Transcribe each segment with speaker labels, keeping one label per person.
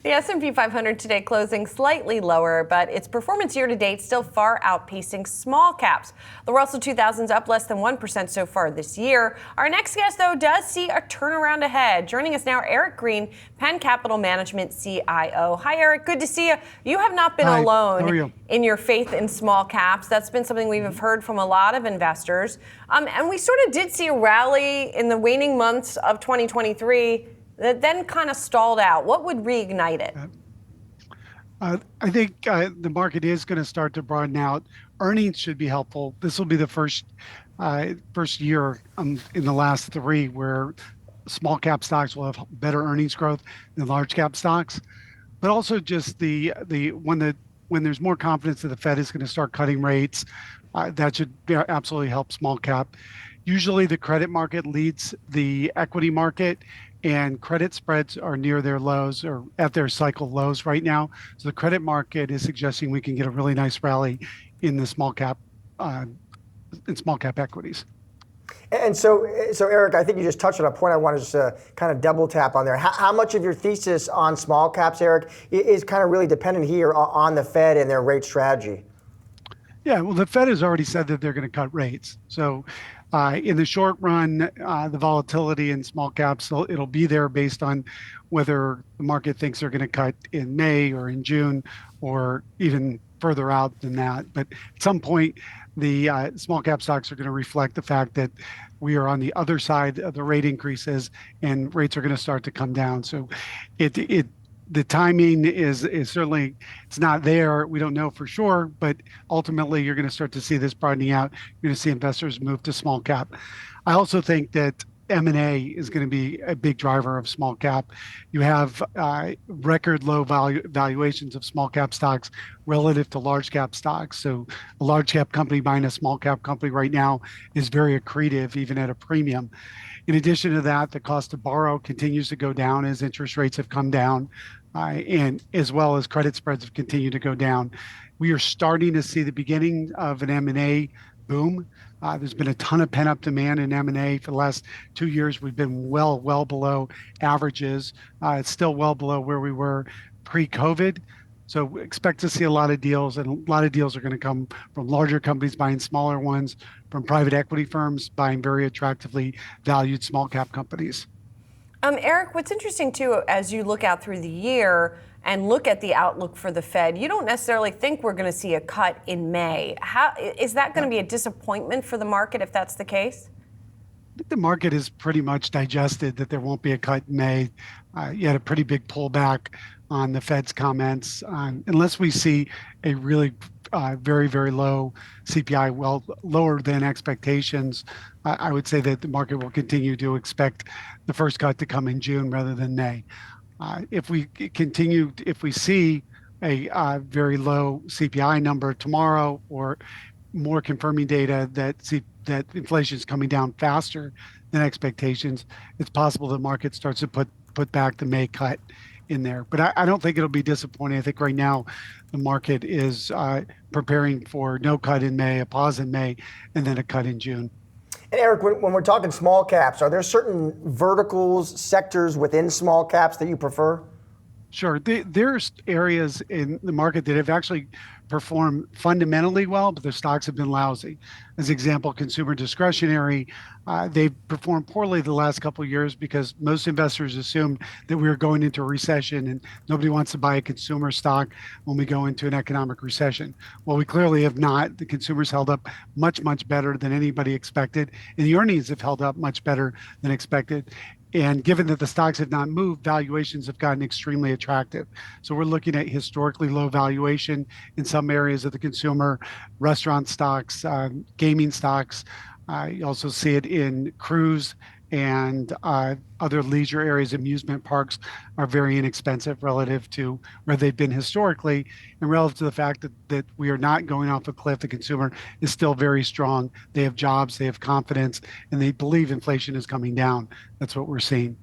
Speaker 1: The S&P 500 today closing slightly lower, but its performance year to date still far outpacing small caps. The Russell 2000's up less than 1% so far this year. Our next guest, though, does see a turnaround ahead. Joining us now, Eric Green, Penn Capital Management CIO. Hi, Eric. Good to see you. You have not been alone in your faith in small caps. That's been something we've heard from a lot of investors. And we sort of did see a rally in the waning months of 2023 that then kind of stalled out. What would reignite it?
Speaker 2: I think the market is going to start to broaden out. Earnings should be helpful. This will be the first year in the last three where small cap stocks will have better earnings growth than large cap stocks. But also just when there's more confidence that the Fed is going to start cutting rates, that should absolutely help small cap. Usually the credit market leads the equity market, and credit spreads are near their lows or at their cycle lows right now. So the credit market is suggesting we can get a really nice rally in the small cap equities.
Speaker 3: And so Eric, I think you just touched on a point I wanted to kind of double tap on there. How much of your thesis on small caps, Eric, is kind of really dependent here on the Fed and their rate strategy?
Speaker 2: Yeah, well, the Fed has already said that they're going to cut rates. So in the short run, the volatility in small caps, it'll be there based on whether the market thinks they're going to cut in May or in June or even further out than that. But at some point, the small cap stocks are going to reflect the fact that we are on the other side of the rate increases and rates are going to start to come down. So the timing is certainly, it's not there. We don't know for sure, but ultimately you're going to start to see this broadening out. You're going to see investors move to small cap. I also think that M&A is going to be a big driver of small cap. You have record low valuations of small cap stocks relative to large cap stocks. So a large cap company buying a small cap company right now is very accretive, even at a premium. In addition to that, the cost to borrow continues to go down as interest rates have come down, and as well as credit spreads have continued to go down. We are starting to see the beginning of an M&A boom. There's been a ton of pent-up demand in M&A for the last 2 years. We've been well below averages. It's still well below where we were pre-COVID. So expect to see a lot of deals, and a lot of deals are going to come from larger companies buying smaller ones, from private equity firms buying very attractively valued small cap companies.
Speaker 1: Eric, what's interesting too, as you look out through the year and look at the outlook for the Fed, you don't necessarily think we're going to see a cut in May. How is that going to be a disappointment for the market if that's the case?
Speaker 2: I think the market is pretty much digested that there won't be a cut in May. You had a pretty big pullback on the Fed's comments. Unless we see a really very, very low CPI, well, lower than expectations, I would say that the market will continue to expect the first cut to come in June rather than May. If we see a very low CPI number tomorrow or more confirming data that inflation is coming down faster than expectations, it's possible the market starts to put back the May cut in there. But I don't think it'll be disappointing. I think right now the market is preparing for no cut in May, a pause in May, and then a cut in June.
Speaker 3: And Eric, when we're talking small caps, are there certain verticals, sectors within small caps that you prefer?
Speaker 2: Sure. There's areas in the market that have actually performed fundamentally well, but their stocks have been lousy. As an example, consumer discretionary, they've performed poorly the last couple of years because most investors assumed that we were going into a recession and nobody wants to buy a consumer stock when we go into an economic recession. Well, we clearly have not. The consumers held up much better than anybody expected, and the earnings have held up much better than expected. And given that the stocks have not moved, valuations have gotten extremely attractive. So we're looking at historically low valuation in some areas of the consumer, restaurant stocks, gaming stocks. You also see it in cruise and other leisure areas. Amusement parks are very inexpensive relative to where they've been historically, and relative to the fact that we are not going off a cliff. The consumer is still very strong. They have jobs, they have confidence, and they believe inflation is coming down. That's what we're seeing.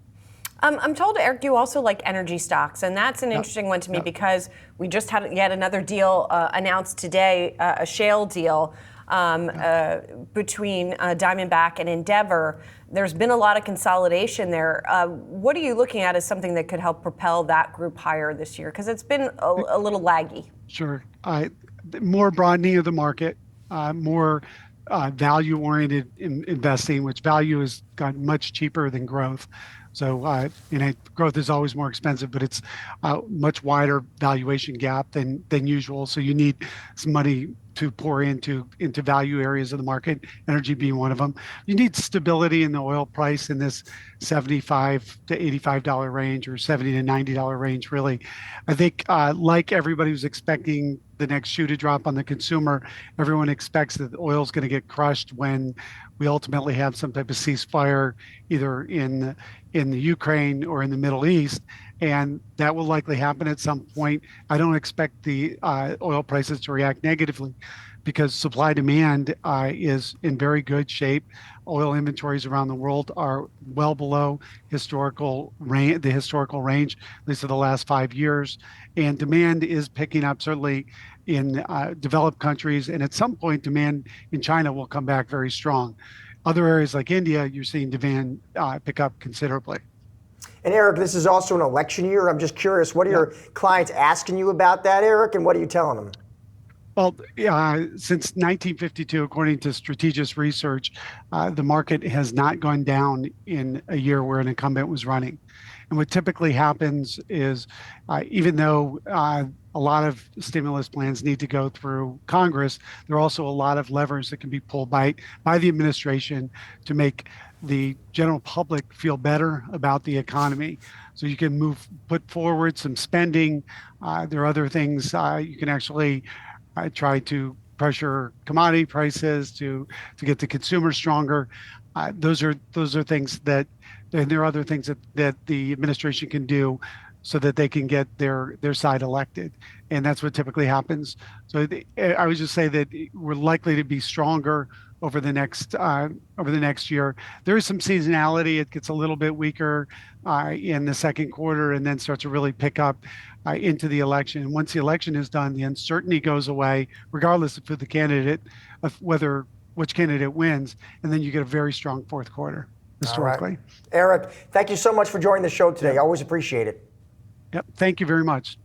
Speaker 1: I'm told, Eric, you also like energy stocks, and that's an interesting one to me because we just had yet another deal announced today, a shale deal. between Diamondback and Endeavor. There's been a lot of consolidation there. What are you looking at as something that could help propel that group higher this year? Because it's been a little laggy.
Speaker 2: Sure. More broadening of the market, more value-oriented investing, which value has gotten much cheaper than growth. So, growth is always more expensive, but it's a much wider valuation gap than usual. So you need some money to pour into value areas of the market, energy being one of them. You need stability in the oil price in this $75 to $85 range, or $70 to $90 range, really. I think like everybody was expecting the next shoe to drop on the consumer, everyone expects that oil is going to get crushed when we ultimately have some type of ceasefire, either in the Ukraine or in the Middle East, and that will likely happen at some point. I don't expect the oil prices to react negatively, because supply demand is in very good shape. Oil inventories around the world are well below the historical range, at least for the last 5 years, and demand is picking up, certainly in developed countries, and at some point demand in China will come back very strong. Other areas like India, you're seeing demand pick up considerably.
Speaker 3: And Eric, this is also an election year. I'm just curious, what are your clients asking you about that, Eric, and what are you telling them?
Speaker 2: Well, since 1952, according to Strategis Research, the market has not gone down in a year where an incumbent was running. And what typically happens is, even though a lot of stimulus plans need to go through Congress, there are also a lot of levers that can be pulled by the administration to make the general public feel better about the economy. So you can put forward some spending. There are other things you can actually try to pressure commodity prices to get the consumer stronger. Those are things that, and there are other things that the administration can do so that they can get their side elected, and that's what typically happens. So I would just say that we're likely to be stronger over the next year. There is some seasonality; it gets a little bit weaker in the second quarter, and then starts to really pick up into the election. Once the election is done, the uncertainty goes away, regardless of who the candidate, which candidate wins, and then you get a very strong fourth quarter historically.
Speaker 3: All right. Eric, thank you so much for joining the show today. I always appreciate it.
Speaker 2: Yep. Thank you very much.